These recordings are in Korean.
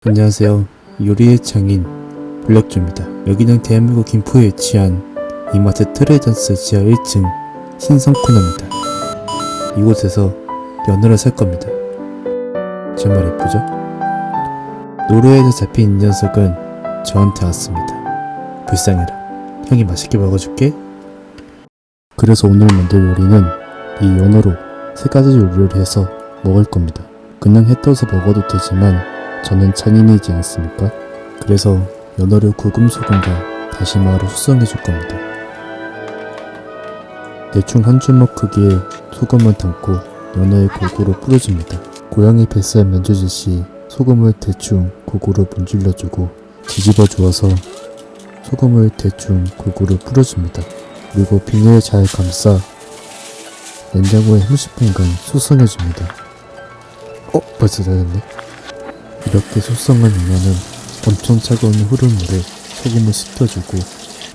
안녕하세요. 요리의 창인 블랙주입니다. 여기는 대한민국 김포에 위치한 이마트 트레이던스 지하 1층 신성 코너입니다. 이곳에서 연어를 살 겁니다. 정말 예쁘죠? 노르웨이에서 잡힌 이 녀석은 저한테 왔습니다. 불쌍해라. 형이 맛있게 먹어줄게. 그래서 오늘 만들 요리는 이 연어로 3가지 요리를 해서 먹을 겁니다. 그냥 해 떠서 먹어도 되지만 저는 찬인이지 않습니까? 그래서 연어를 구금소금과 다시마로 숙성해 줄 겁니다. 대충 한 주먹 크기의 소금을 담고 연어에 골고루 뿌려줍니다. 고양이 뱃살 만져주듯이 소금을 대충 골고루 문질러주고 뒤집어 주어서 소금을 대충 골고루 뿌려줍니다. 그리고 비닐에 잘 감싸 냉장고에 30분간 숙성해줍니다. 벌써 다 됐네. 이렇게 숙성한 연어는 엄청 차가운 흐름물에 소금을 씻겨주고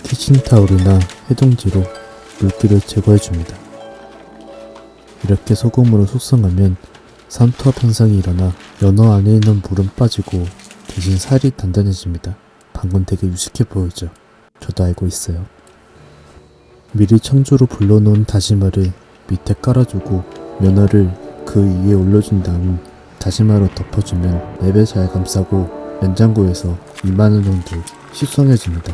키친타올이나 해동지로 물기를 제거해줍니다. 이렇게 소금으로 숙성하면 산투압 현상이 일어나 연어 안에 있는 물은 빠지고 대신 살이 단단해집니다. 방금 되게 유식해 보이죠? 저도 알고 있어요. 미리 청주로 불러놓은 다시마를 밑에 깔아주고 연어를 그 위에 올려준 다음 다시마로 덮어주면 랩에 잘 감싸고 냉장고에서 2만원 정도 숙성해줍니다.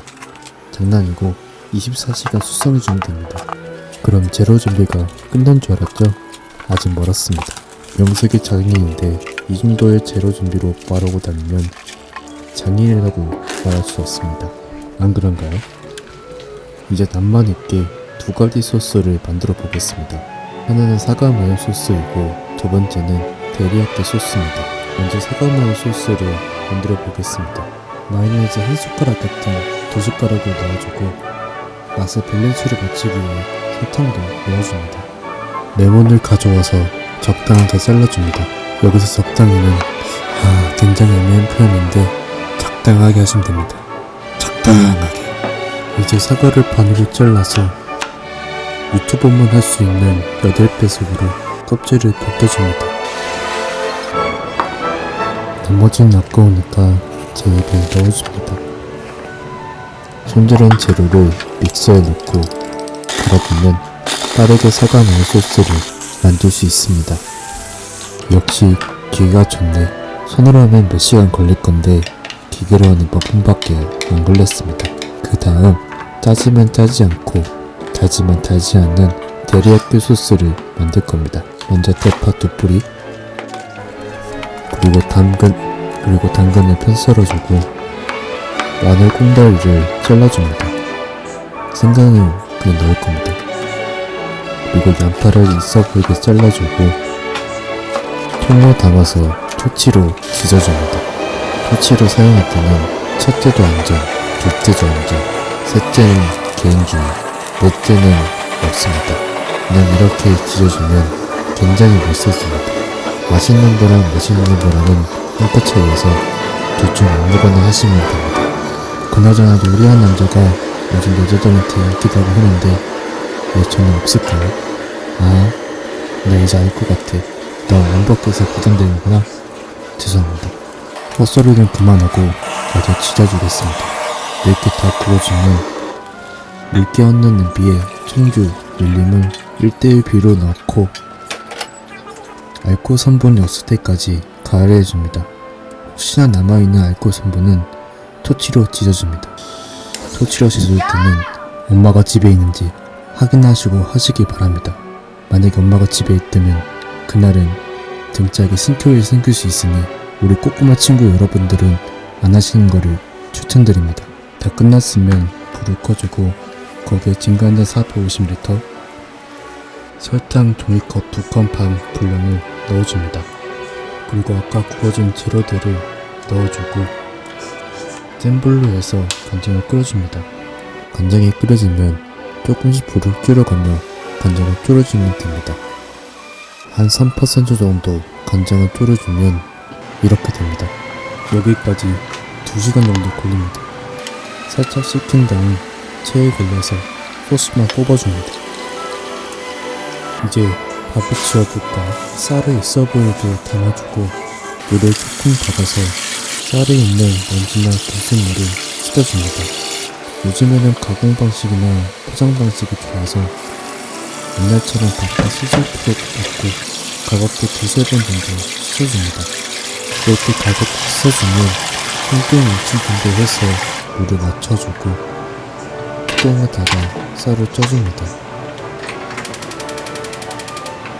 장난이고 24시간 숙성해주면 됩니다. 그럼 재료 준비가 끝난 줄 알았죠? 아직 멀었습니다. 명색이 장인인데 이 정도의 재료 준비로 말하고 다니면 장인이라고 말할 수 없습니다. 안 그런가요? 이제 낭만 있게 2가지 소스를 만들어 보겠습니다. 하나는 사과 마요 소스이고 두 번째는 데리야끼 소스입니다. 먼저 사과 마요 소스를 만들어 보겠습니다. 마요네즈 한 숟가락 같은 2숟가락을 넣어주고 맛의 밸런스를 맞추기 위해 설탕도 넣어줍니다. 레몬을 가져와서 적당하게 잘라줍니다. 여기서 적당히는 굉장히 애매한 표현인데 적당하게 하시면 됩니다. 적당하게. 이제 사과를 반으로 잘라서 유튜버만 할 수 있는 8배속으로 껍질을 벗겨줍니다. 나머지는 아까우니까 제 입에 넣어줍니다. 손질한 재료를 믹서에 넣고 갈아주면 빠르게 사과 마요 소스를 만들 수 있습니다. 역시 기계가 좋네. 손으로 하면 몇 시간 걸릴 건데 기계로 하는 법뿐밖에 안 걸렸습니다. 그 다음 짜지만 짜지 않고 달지만 달지 않는 데리야끼 소스를 만들 겁니다. 먼저 대파 2뿌리 그리고 당근을 편 썰어주고 마늘 꽁다리를 잘라줍니다. 생강을 그냥 넣을 겁니다. 그리고 양파를 있어 보이게 잘라주고 통으로 담아서 토치로 지져줍니다. 토치를 사용할 때는 첫째도 안전, 둘째도 안전, 셋째는 개인주의, 넷째는 없습니다. 그냥 이렇게 지져주면 굉장히 멋있습니다. 맛있는 거랑 맛있는 거랑은 한끗 차이여서 둘 중 아무거나 하시면 됩니다. 그나저나 요리한 남자가 요즘 여자들한테 인기다고 하는데 왜 저는 없을까요? 나 이제 알 것 같아. 너 완벽해서 부담되는구나. 죄송합니다. 헛소리는 그만하고 먼저 지져주겠습니다. 이렇게 다 구워주면 물기 없는 냄비에 청주, 밀림을 1:1 비로 넣고 알코올 성분이 없을 때까지 가열해줍니다. 혹시나 남아있는 알코올 성분은 토치로 지져줍니다. 토치로 지질 때는 엄마가 집에 있는지 확인하시고 하시기 바랍니다. 만약에 엄마가 집에 있다면 그날은 등짝에 승효일이 생길 수 있으니 우리 꼬꼬마 친구 여러분들은 안 하시는 거를 추천드립니다. 다 끝났으면 불을 꺼주고 거기에 진간장 450ml 설탕 종이컵 2컵 반 분량을 넣어줍니다. 그리고 아까 구워준 재료들을 넣어주고 센 불로 해서 간장을 끓여줍니다. 간장이 끓여지면 조금씩 불을 줄여가며 간장을 졸여주면 됩니다. 한 3% 정도 간장을 졸여주면 이렇게 됩니다. 여기까지 2시간 정도 걸립니다. 살짝 식힌 다음 체에 걸려서 소스만 뽑아줍니다. 이제 밥을 지어볼까? 쌀을 있어 보이게 담아주고 물을 조금 받아서 쌀에 있는 먼지나 불순물을 씻어줍니다. 요즘에는 가공 방식이나 포장 방식이 좋아서 옛날처럼 바빠 씻을 필요도 없고 가볍게 두세 번 정도 씻어줍니다. 그렇게 가볍게 씻어주면 손등 일치 정도 해서 물을 맞춰주고 뚜껑에다가 쌀을 쪄줍니다.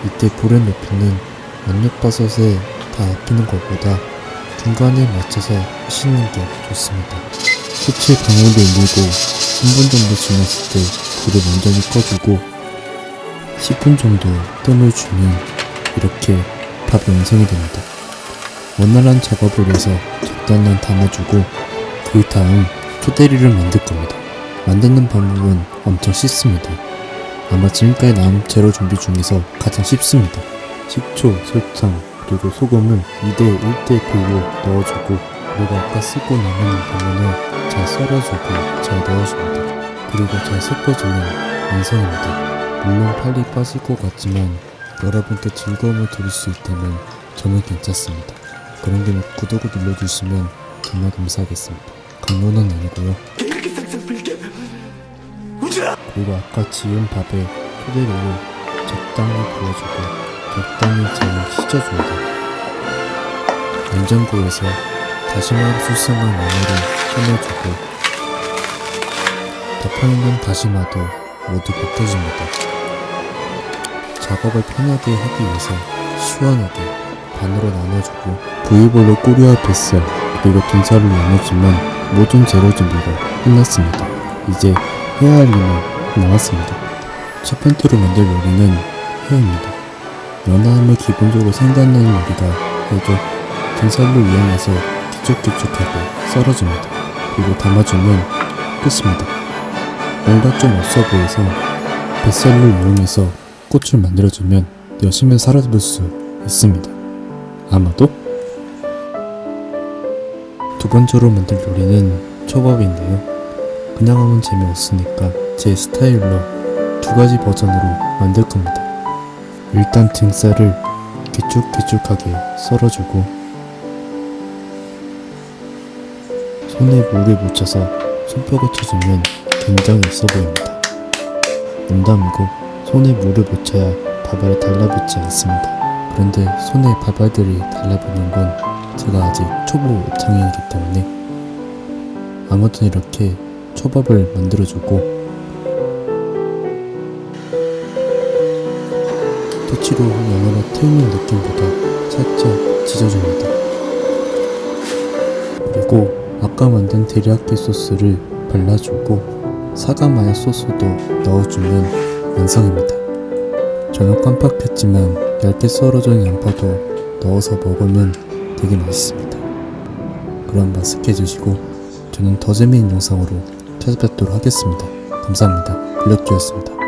이때 불의 높이는 만육버섯에 다 아끼는 것보다 중간에 맞춰서 하시는 게 좋습니다. 수치 방울을 밀고 3분 정도 지났을 때 불을 완전히 꺼주고 10분 정도 뜸을 주면 이렇게 밥이 완성이 됩니다. 원활한 작업을 해서 적당량 담아주고 그 다음 초대리를 만들 겁니다. 만드는 방법은 엄청 쉽습니다. 아마 지금까지 나온 재료 준비 중에서 가장 쉽습니다. 식초, 설탕, 그리고 소금을 2대 1대 비율로 넣어주고 그리고 아까 쓰고 남은 라면을 잘 썰어주고 잘 넣어줍니다. 그리고 잘 섞어주면 완성입니다. 물론 빨리 빠질 것 같지만 여러분께 즐거움을 드릴 수 있다면 저는 괜찮습니다. 그런 김에 구독을 눌러주시면 정말 감사하겠습니다. 강요는 아니고요. 그리고 아까 지은 밥에 토대를 적당히 부어주고 적당히 잘 씻어줍니다. 냉장고에서 다시마로 수성한 마늘을 꺼내주고 덮어있는 다시마도 모두 벗겨줍니다. 작업을 편하게 하기 위해서 시원하게 반으로 나눠주고 부위별로 꼬리와 뱃살 그리고 등살을 나눠주면 모든 재료 준비가 끝났습니다. 이제 해야 할 일만 남았습니다. 첫 번째로 만들 요리는 회입니다. 연어함을 기본적으로 생각나는 요리가 해도 등살로 이용해서 길쭉길쭉하게 썰어줍니다. 그리고 담아주면 끝입니다. 뭔가 좀 없어 보여서 뱃살로 이용해서 꽃을 만들어주면 여심을 사라질 수 있습니다. 아마도? 두 번째로 만들 요리는 초밥인데요. 그냥 하면 재미없으니까 제 스타일로 두 가지 버전으로 만들 겁니다. 일단 등살을 길쭉길쭉하게 썰어주고 손에 물을 묻혀서 손뼉을 쳐주면 굉장히 있어 보입니다. 농담이고 손에 물을 묻혀야 밥알이 달라붙지 않습니다. 그런데 손에 밥알들이 달라붙는 건 제가 아직 초보 입장이기 때문에 아무튼 이렇게 초밥을 만들어주고 토치로 연어가 트이는 느낌보다 살짝 지져줍니다. 그리고 아까 만든 데리야끼 소스를 발라주고 사과 마요 소스도 넣어주면 완성입니다. 저는 깜빡했지만 얇게 썰어준 양파도 넣어서 먹으면 되게 맛있습니다. 그럼 맛있게 드시고 저는 더 재미있는 영상으로 찾아뵙도록 하겠습니다. 감사합니다. 블랙주였습니다.